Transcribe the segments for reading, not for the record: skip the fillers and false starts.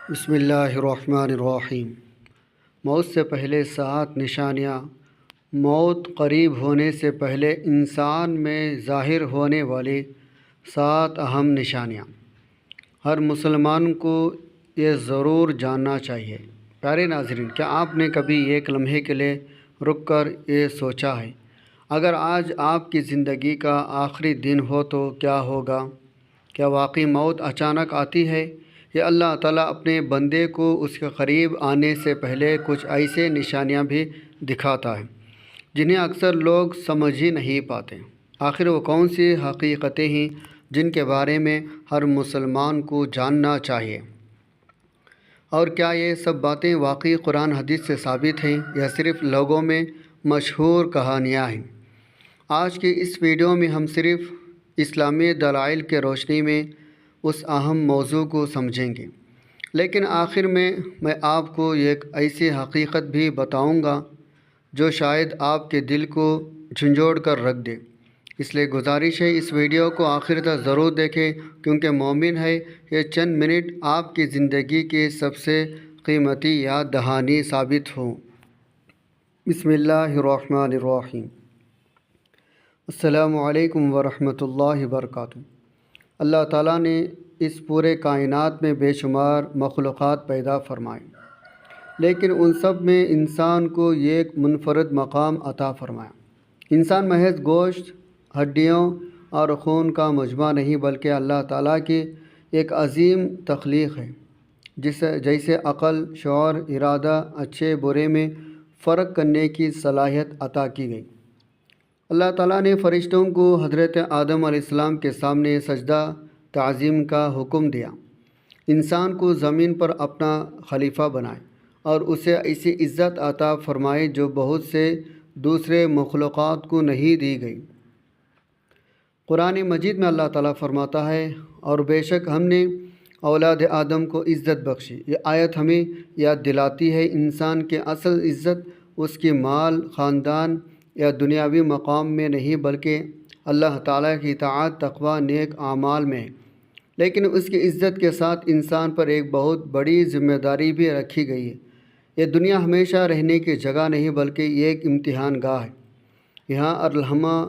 بسم اللہ الرحمن الرحیم۔ موت سے پہلے 7 نشانیاں۔ موت قریب ہونے سے پہلے انسان میں ظاہر ہونے والی 7 اہم نشانیاں ہر مسلمان کو یہ ضرور جاننا چاہیے۔ پیارے ناظرین، کیا آپ نے کبھی ایک لمحے کے لیے رک کر یہ سوچا ہے، اگر آج آپ کی زندگی کا آخری دن ہو تو کیا ہوگا؟ کیا واقعی موت اچانک آتی ہے یا اللہ تعالیٰ اپنے بندے کو اس کے قریب آنے سے پہلے کچھ ایسے نشانیاں بھی دکھاتا ہے جنہیں اکثر لوگ سمجھ ہی نہیں پاتے؟ آخر وہ کون سی حقیقتیں ہیں جن کے بارے میں ہر مسلمان کو جاننا چاہیے؟ اور کیا یہ سب باتیں واقعی قرآن حدیث سے ثابت ہیں یا صرف لوگوں میں مشہور کہانیاں ہیں؟ آج کے اس ویڈیو میں ہم صرف اسلامی دلائل کے روشنی میں اس اہم موضوع کو سمجھیں گے، لیکن آخر میں آپ کو ایک ایسی حقیقت بھی بتاؤں گا جو شاید آپ کے دل کو جھنجھوڑ کر رکھ دے۔ اس لیے گزارش ہے، اس ویڈیو کو آخر تک ضرور دیکھیں، کیونکہ مومن ہے یہ چند منٹ آپ کی زندگی کی سب سے قیمتی یاد دہانی ثابت ہوں۔ بسم اللہ الرحمن الرحیم۔ السلام علیکم ورحمۃ اللہ وبرکاتہ۔ اللہ تعالیٰ نے اس پورے کائنات میں بے شمار مخلوقات پیدا فرمائیں، لیکن ان سب میں انسان کو ایک منفرد مقام عطا فرمایا۔ انسان محض گوشت، ہڈیوں اور خون کا مجموعہ نہیں، بلکہ اللہ تعالیٰ کی ایک عظیم تخلیق ہے، جیسے عقل، شعور، ارادہ، اچھے برے میں فرق کرنے کی صلاحیت عطا کی گئی۔ اللہ تعالیٰ نے فرشتوں کو حضرت آدم علیہ السلام کے سامنے سجدہ تعظیم کا حکم دیا، انسان کو زمین پر اپنا خلیفہ بنائے اور اسے ایسی عزت عطا فرمائے جو بہت سے دوسرے مخلوقات کو نہیں دی گئی۔ قرآن مجید میں اللہ تعالیٰ فرماتا ہے، اور بے شک ہم نے اولاد آدم کو عزت بخشی۔ یہ آیت ہمیں یاد دلاتی ہے انسان کی اصل عزت اس کی مال، خاندان یا دنیاوی مقام میں نہیں، بلکہ اللہ تعالیٰ کی اطاعت، تقوی، نیک اعمال میں ہے۔ لیکن اس کی عزت کے ساتھ انسان پر ایک بہت بڑی ذمہ داری بھی رکھی گئی ہے۔ یہ دنیا ہمیشہ رہنے کی جگہ نہیں، بلکہ یہ ایک امتحان گاہ ہے۔ یہاں ہر لمحہ،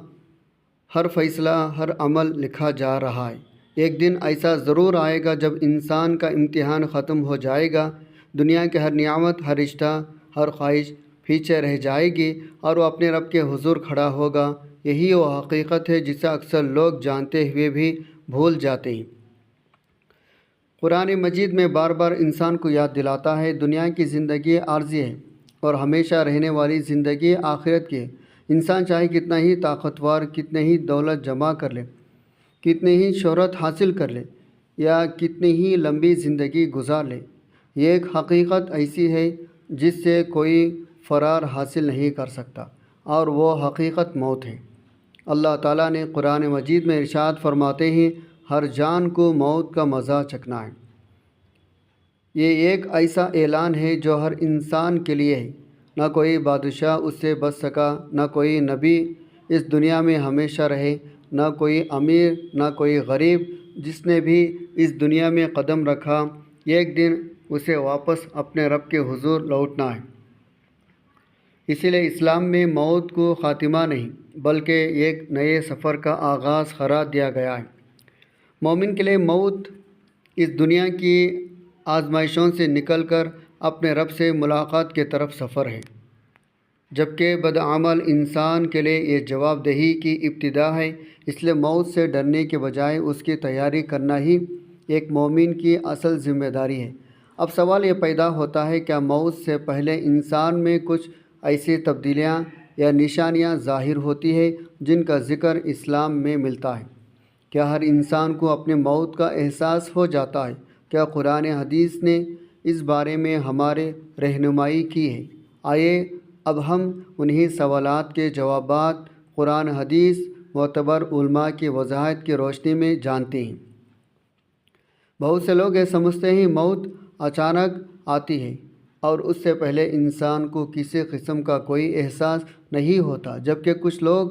ہر فیصلہ، ہر عمل لکھا جا رہا ہے۔ ایک دن ایسا ضرور آئے گا جب انسان کا امتحان ختم ہو جائے گا، دنیا کی ہر نعمت، ہر رشتہ، ہر خواہش پیچھے رہ جائے گی اور وہ اپنے رب کے حضور کھڑا ہوگا۔ یہی وہ حقیقت ہے جسے اکثر لوگ جانتے ہوئے بھی بھول جاتے ہیں۔ قرآن مجید میں بار بار انسان کو یاد دلاتا ہے، دنیا کی زندگی عارضی ہے اور ہمیشہ رہنے والی زندگی آخرت کی ہے۔ انسان چاہے کتنا ہی طاقتور، کتنی ہی دولت جمع کر لے، کتنی ہی شہرت حاصل کر لے یا کتنی ہی لمبی زندگی گزار لے، یہ ایک حقیقت ایسی ہے جس سے کوئی فرار حاصل نہیں کر سکتا، اور وہ حقیقت موت ہے۔ اللہ تعالیٰ نے قرآن مجید میں ارشاد فرماتے ہیں، ہر جان کو موت کا مزہ چکھنا ہے۔ یہ ایک ایسا اعلان ہے جو ہر انسان کے لیے ہے۔ نہ کوئی بادشاہ اس سے بچ سکا، نہ کوئی نبی اس دنیا میں ہمیشہ رہے، نہ کوئی امیر، نہ کوئی غریب۔ جس نے بھی اس دنیا میں قدم رکھا، ایک دن اسے واپس اپنے رب کے حضور لوٹنا ہے۔ اسی لیے اسلام میں موت کو خاتمہ نہیں، بلکہ ایک نئے سفر کا آغاز قرار دیا گیا ہے۔ مومن کے لیے موت اس دنیا کی آزمائشوں سے نکل کر اپنے رب سے ملاقات کی طرف سفر ہے، جبکہ بدعمل انسان کے لیے یہ جواب دہی کی ابتدا ہے۔ اس لیے موت سے ڈرنے کے بجائے اس کی تیاری کرنا ہی ایک مومن کی اصل ذمہ داری ہے۔ اب سوال یہ پیدا ہوتا ہے، کیا موت سے پہلے انسان میں کچھ ایسی تبدیلیاں یا نشانیاں ظاہر ہوتی ہیں جن کا ذکر اسلام میں ملتا ہے؟ کیا ہر انسان کو اپنے موت کا احساس ہو جاتا ہے؟ کیا قرآن حدیث نے اس بارے میں ہمارے رہنمائی کی ہے؟ آئیے اب ہم انہی سوالات کے جوابات قرآن حدیث، معتبر علماء کی وضاحت کی روشنی میں جانتے ہیں۔ بہت سے لوگ یہ سمجھتے ہیں موت اچانک آتی ہے اور اس سے پہلے انسان کو کسی قسم کا کوئی احساس نہیں ہوتا، جبکہ کچھ لوگ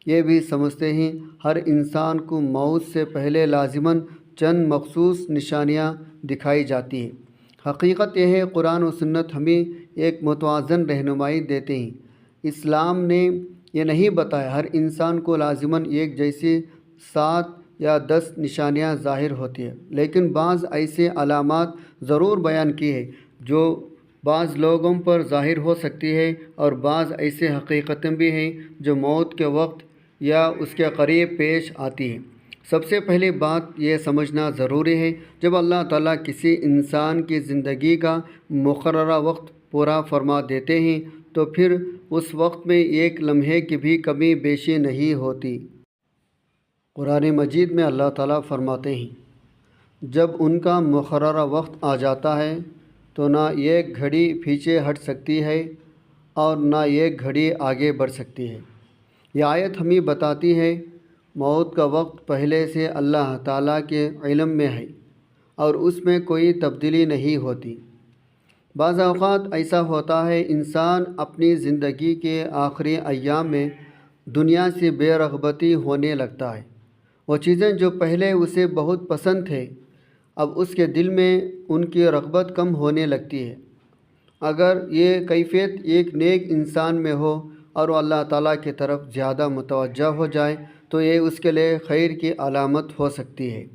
یہ بھی سمجھتے ہیں ہر انسان کو موت سے پہلے لازماً چند مخصوص نشانیاں دکھائی جاتی ہیں۔ حقیقت یہ ہے قرآن و سنت ہمیں ایک متوازن رہنمائی دیتے ہیں۔ اسلام نے یہ نہیں بتایا ہر انسان کو لازماً ایک جیسی 7 یا 10 نشانیاں ظاہر ہوتی ہیں، لیکن بعض ایسے علامات ضرور بیان کی ہے جو بعض لوگوں پر ظاہر ہو سکتی ہے، اور بعض ایسے حقیقتیں بھی ہیں جو موت کے وقت یا اس کے قریب پیش آتی ہیں۔ سب سے پہلی بات یہ سمجھنا ضروری ہے، جب اللہ تعالیٰ کسی انسان کی زندگی کا مقررہ وقت پورا فرما دیتے ہیں تو پھر اس وقت میں ایک لمحے کی بھی کمی بیشی نہیں ہوتی۔ قرآن مجید میں اللہ تعالیٰ فرماتے ہیں، جب ان کا مقررہ وقت آ جاتا ہے تو نہ ایک گھڑی پیچھے ہٹ سکتی ہے اور نہ ایک گھڑی آگے بڑھ سکتی ہے۔ یہ آیت ہمیں بتاتی ہے موت کا وقت پہلے سے اللہ تعالیٰ کے علم میں ہے اور اس میں کوئی تبدیلی نہیں ہوتی۔ بعض اوقات ایسا ہوتا ہے انسان اپنی زندگی کے آخری ایام میں دنیا سے بے رغبتی ہونے لگتا ہے۔ وہ چیزیں جو پہلے اسے بہت پسند تھے اب اس کے دل میں ان کی رغبت کم ہونے لگتی ہے۔ اگر یہ کیفیت ایک نیک انسان میں ہو اور وہ اللہ تعالیٰ کی طرف زیادہ متوجہ ہو جائے تو یہ اس کے لیے خیر کی علامت ہو سکتی ہے۔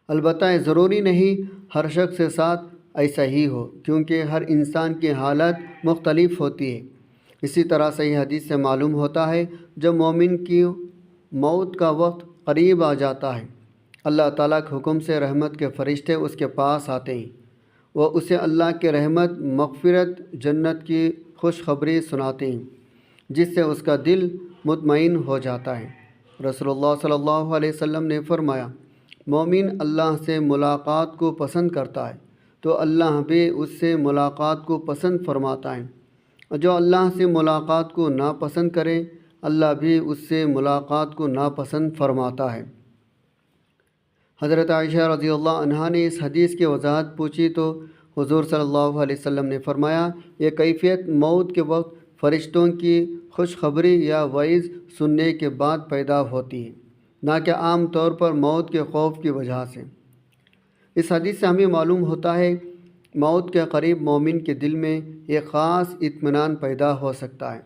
البتہ یہ ضروری نہیں ہر شخص کے ساتھ ایسا ہی ہو، کیونکہ ہر انسان کی حالت مختلف ہوتی ہے۔ اسی طرح صحیح حدیث سے معلوم ہوتا ہے جب مومن کی موت کا وقت قریب آ جاتا ہے اللہ تعالیٰ کے حکم سے رحمت کے فرشتے اس کے پاس آتے ہیں، وہ اسے اللہ کے رحمت، مغفرت، جنت کی خوشخبری سناتے ہیں، جس سے اس کا دل مطمئن ہو جاتا ہے۔ رسول اللہ صلی اللہ علیہ وسلم نے فرمایا، مومن اللہ سے ملاقات کو پسند کرتا ہے تو اللہ بھی اس سے ملاقات کو پسند فرماتا ہے، اور جو اللہ سے ملاقات کو ناپسند کرے اللہ بھی اس سے ملاقات کو ناپسند فرماتا ہے۔ حضرت عائشہ رضی اللہ عنہا نے اس حدیث کی وضاحت پوچھی تو حضور صلی اللہ علیہ وسلم نے فرمایا، یہ کیفیت موت کے وقت فرشتوں کی خوشخبری یا وعظ سننے کے بعد پیدا ہوتی ہے، نہ کہ عام طور پر موت کے خوف کی وجہ سے۔ اس حدیث سے ہمیں معلوم ہوتا ہے موت کے قریب مومن کے دل میں ایک خاص اطمینان پیدا ہو سکتا ہے،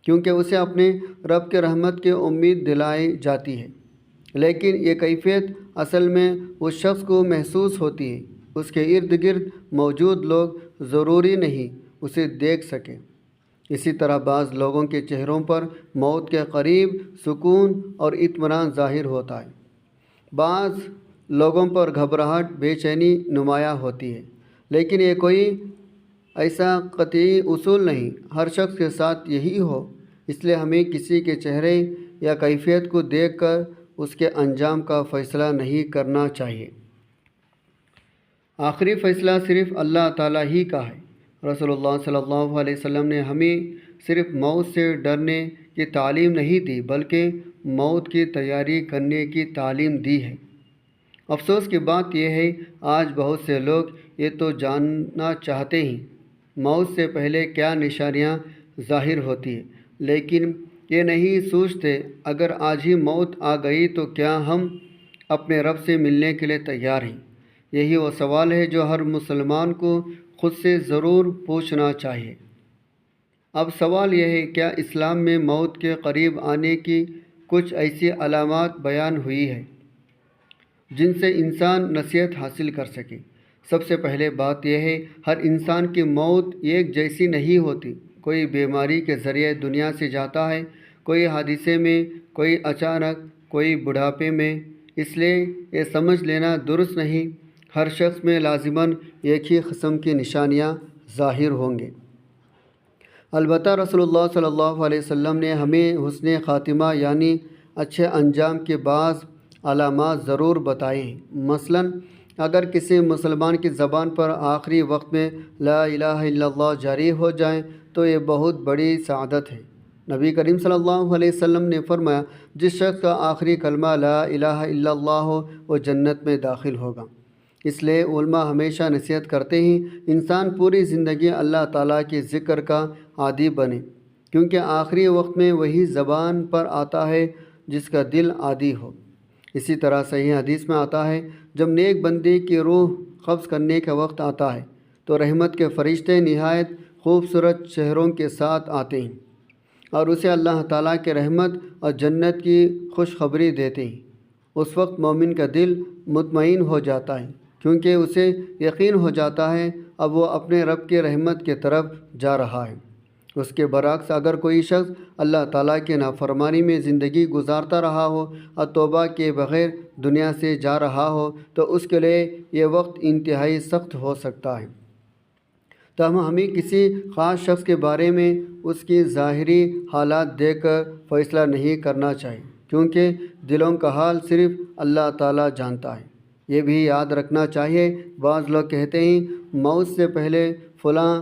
کیونکہ اسے اپنے رب کے رحمت کی امید دلائی جاتی ہے۔ لیکن یہ کیفیت اصل میں اس شخص کو محسوس ہوتی ہے، اس کے ارد گرد موجود لوگ ضروری نہیں اسے دیکھ سکیں۔ اسی طرح بعض لوگوں کے چہروں پر موت کے قریب سکون اور اطمینان ظاہر ہوتا ہے، بعض لوگوں پر گھبراہٹ، بے چینی نمایاں ہوتی ہے، لیکن یہ کوئی ایسا قطعی اصول نہیں ہر شخص کے ساتھ یہی ہو، اس لیے ہمیں کسی کے چہرے یا کیفیت کو دیکھ کر اس کے انجام کا فیصلہ نہیں کرنا چاہیے۔ آخری فیصلہ صرف اللہ تعالیٰ ہی کا ہے۔ رسول اللہ صلی اللہ علیہ وسلم نے ہمیں صرف موت سے ڈرنے کی تعلیم نہیں دی بلکہ موت کی تیاری کرنے کی تعلیم دی ہے۔ افسوس کی بات یہ ہے آج بہت سے لوگ یہ تو جاننا چاہتے ہیں موت سے پہلے کیا نشانیاں ظاہر ہوتی ہیں، لیکن یہ نہیں سوچتے اگر آج ہی موت آ گئی تو کیا ہم اپنے رب سے ملنے کے لیے تیار ہیں؟ یہی وہ سوال ہے جو ہر مسلمان کو خود سے ضرور پوچھنا چاہیے۔ اب سوال یہ ہے کیا اسلام میں موت کے قریب آنے کی کچھ ایسی علامات بیان ہوئی ہے جن سے انسان نصیحت حاصل کر سکے؟ سب سے پہلے بات یہ ہے ہر انسان کی موت ایک جیسی نہیں ہوتی۔ کوئی بیماری کے ذریعے دنیا سے جاتا ہے، کوئی حادثے میں، کوئی اچانک، کوئی بڑھاپے میں۔ اس لیے یہ سمجھ لینا درست نہیں ہر شخص میں لازماً ایک ہی قسم کی نشانیاں ظاہر ہوں گے۔ البتہ رسول اللہ صلی اللہ علیہ وسلم نے ہمیں حسن خاتمہ یعنی اچھے انجام کے بعض علامات ضرور بتائے ہیں۔ مثلاً اگر کسی مسلمان کی زبان پر آخری وقت میں لا الہ الا اللہ جاری ہو جائے تو یہ بہت بڑی سعادت ہے۔ نبی کریم صلی اللہ علیہ وسلم نے فرمایا جس شخص کا آخری کلمہ لا الہ الا اللہ ہو وہ جنت میں داخل ہوگا۔ اس لیے علماء ہمیشہ نصیحت کرتے ہیں انسان پوری زندگی اللہ تعالیٰ کے ذکر کا عادی بنے، کیونکہ آخری وقت میں وہی زبان پر آتا ہے جس کا دل عادی ہو۔ اسی طرح صحیح حدیث میں آتا ہے جب نیک بندے کی روح قبض کرنے کا وقت آتا ہے تو رحمت کے فرشتے نہایت خوبصورت چہروں کے ساتھ آتے ہیں اور اسے اللہ تعالیٰ کے رحمت اور جنت کی خوشخبری دیتے ہیں۔ اس وقت مومن کا دل مطمئن ہو جاتا ہے کیونکہ اسے یقین ہو جاتا ہے اب وہ اپنے رب کے رحمت کے طرف جا رہا ہے۔ اس کے برعکس اگر کوئی شخص اللہ تعالیٰ کے نافرمانی میں زندگی گزارتا رہا ہو اور توبہ کے بغیر دنیا سے جا رہا ہو تو اس کے لیے یہ وقت انتہائی سخت ہو سکتا ہے۔ تاہم ہمیں کسی خاص شخص کے بارے میں اس کی ظاہری حالات دیکھ کر فیصلہ نہیں کرنا چاہیے کیونکہ دلوں کا حال صرف اللہ تعالیٰ جانتا ہے۔ یہ بھی یاد رکھنا چاہیے بعض لوگ کہتے ہیں موت سے پہلے فلاں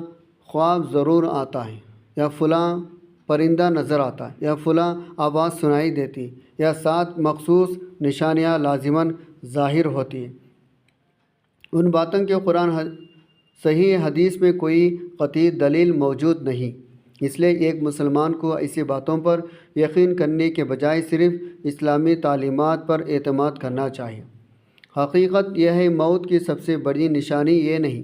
خواب ضرور آتا ہے یا فلاں پرندہ نظر آتا ہے یا فلاں آواز سنائی دیتی یا 7 مخصوص نشانیاں لازماً ظاہر ہوتی ہیں۔ ان باتوں کے قرآن صحیح حدیث میں کوئی قطعی دلیل موجود نہیں، اس لیے ایک مسلمان کو ایسی باتوں پر یقین کرنے کے بجائے صرف اسلامی تعلیمات پر اعتماد کرنا چاہیے۔ حقیقت یہ ہے موت کی سب سے بڑی نشانی یہ نہیں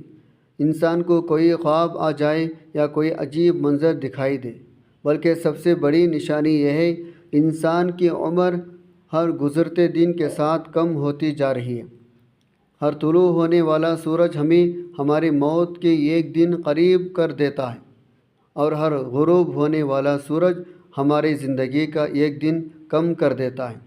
انسان کو کوئی خواب آ جائے یا کوئی عجیب منظر دکھائی دے، بلکہ سب سے بڑی نشانی یہ ہے انسان کی عمر ہر گزرتے دن کے ساتھ کم ہوتی جا رہی ہے۔ ہر طلوع ہونے والا سورج ہمیں ہماری موت کے ایک دن قریب کر دیتا ہے اور ہر غروب ہونے والا سورج ہماری زندگی کا ایک دن کم کر دیتا ہے۔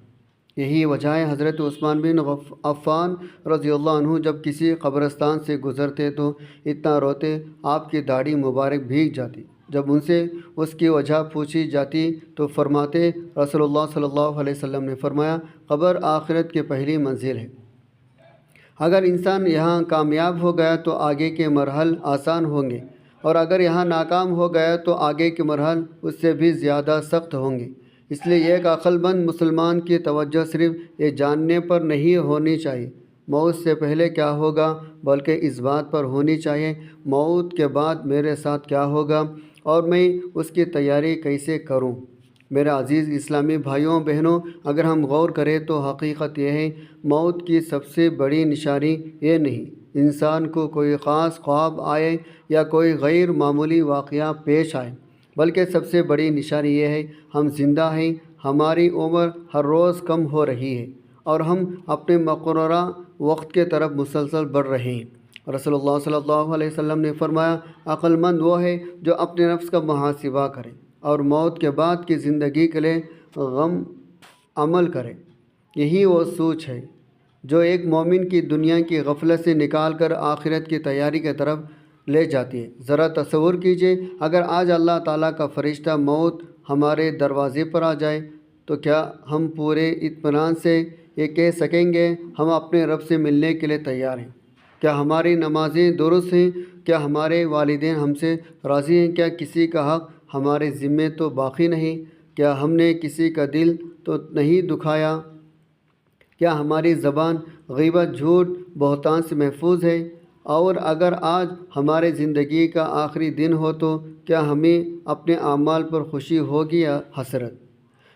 یہی وجہ ہے حضرت عثمان بن عفان رضی اللہ عنہ جب کسی قبرستان سے گزرتے تو اتنا روتے آپ کی داڑھی مبارک بھیگ جاتی۔ جب ان سے اس کی وجہ پوچھی جاتی تو فرماتے رسول اللہ صلی اللہ علیہ وسلم نے فرمایا قبر آخرت کی پہلی منزل ہے، اگر انسان یہاں کامیاب ہو گیا تو آگے کے مراحل آسان ہوں گے اور اگر یہاں ناکام ہو گیا تو آگے کے مراحل اس سے بھی زیادہ سخت ہوں گے۔ اس لیے ایک عقل مند مسلمان کی توجہ صرف یہ جاننے پر نہیں ہونی چاہیے موت سے پہلے کیا ہوگا، بلکہ اس بات پر ہونی چاہیے موت کے بعد میرے ساتھ کیا ہوگا اور میں اس کی تیاری کیسے کروں۔ میرے عزیز اسلامی بھائیوں بہنوں، اگر ہم غور کریں تو حقیقت یہ ہے موت کی سب سے بڑی نشانی یہ نہیں انسان کو کوئی خاص خواب آئے یا کوئی غیر معمولی واقعہ پیش آئے، بلکہ سب سے بڑی نشانی یہ ہے ہم زندہ ہیں، ہماری عمر ہر روز کم ہو رہی ہے اور ہم اپنے مقررہ وقت کے طرف مسلسل بڑھ رہے ہیں۔ رسول اللہ صلی اللہ علیہ وسلم نے فرمایا عقل مند وہ ہے جو اپنے نفس کا محاسبہ کرے اور موت کے بعد کی زندگی کے لیے غم عمل کرے۔ یہی وہ سوچ ہے جو ایک مومن کی دنیا کی غفلت سے نکال کر آخرت کی تیاری کی طرف لے جاتی ہے۔ ذرا تصور کیجئے اگر آج اللہ تعالیٰ کا فرشتہ موت ہمارے دروازے پر آ جائے تو کیا ہم پورے اطمینان سے یہ کہہ سکیں گے ہم اپنے رب سے ملنے کے لیے تیار ہیں؟ کیا ہماری نمازیں درست ہیں؟ کیا ہمارے والدین ہم سے راضی ہیں؟ کیا کسی کا حق ہمارے ذمے تو باقی نہیں؟ کیا ہم نے کسی کا دل تو نہیں دکھایا؟ کیا ہماری زبان غیبت، جھوٹ، بہتان سے محفوظ ہے؟ اور اگر آج ہمارے زندگی کا آخری دن ہو تو کیا ہمیں اپنے اعمال پر خوشی ہوگی یا حسرت؟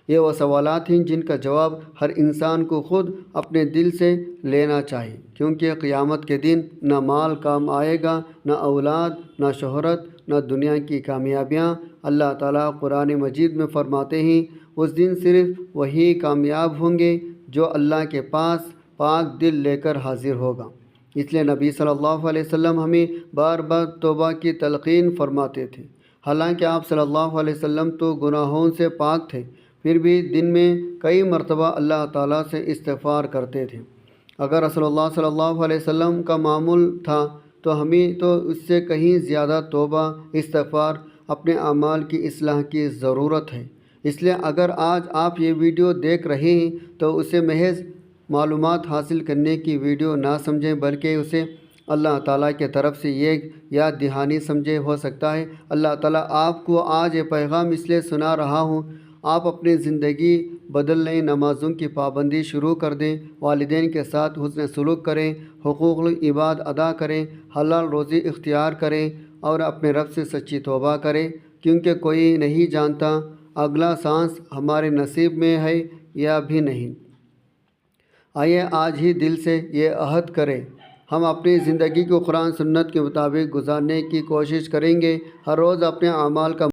یہ وہ سوالات ہیں جن کا جواب ہر انسان کو خود اپنے دل سے لینا چاہیے، کیونکہ قیامت کے دن نہ مال کام آئے گا، نہ اولاد، نہ شہرت، نہ دنیا کی کامیابیاں۔ اللہ تعالیٰ قرآن مجید میں فرماتے ہیں اس دن صرف وہی کامیاب ہوں گے جو اللہ کے پاس پاک دل لے کر حاضر ہوگا۔ اس لیے نبی صلی اللہ علیہ وسلم ہمیں بار بار توبہ کی تلقین فرماتے تھے، حالانکہ آپ صلی اللہ علیہ وسلم تو گناہوں سے پاک تھے، پھر بھی دن میں کئی مرتبہ اللہ تعالیٰ سے استغفار کرتے تھے۔ اگر رسول اللہ صلی اللہ علیہ وسلم کا معمول تھا تو ہمیں تو اس سے کہیں زیادہ توبہ، استغفار، اپنے اعمال کی اصلاح کی ضرورت ہے۔ اس لیے اگر آج آپ یہ ویڈیو دیکھ رہے ہیں تو اسے محض معلومات حاصل کرنے کی ویڈیو نہ سمجھیں، بلکہ اسے اللہ تعالیٰ کی طرف سے یہ یاد دہانی سمجھے۔ ہو سکتا ہے اللہ تعالیٰ آپ کو آج یہ پیغام اس لیے سنا رہا ہوں آپ اپنی زندگی بدل لیں، نمازوں کی پابندی شروع کر دیں، والدین کے ساتھ حسن سلوک کریں، حقوق العباد ادا کریں، حلال روزی اختیار کریں اور اپنے رب سے سچی توبہ کریں، کیونکہ کوئی نہیں جانتا اگلا سانس ہمارے نصیب میں ہے یا بھی نہیں۔ آئیے آج ہی دل سے یہ عہد کریں ہم اپنی زندگی کو قرآن سنت کے مطابق گزارنے کی کوشش کریں گے، ہر روز اپنے اعمال کا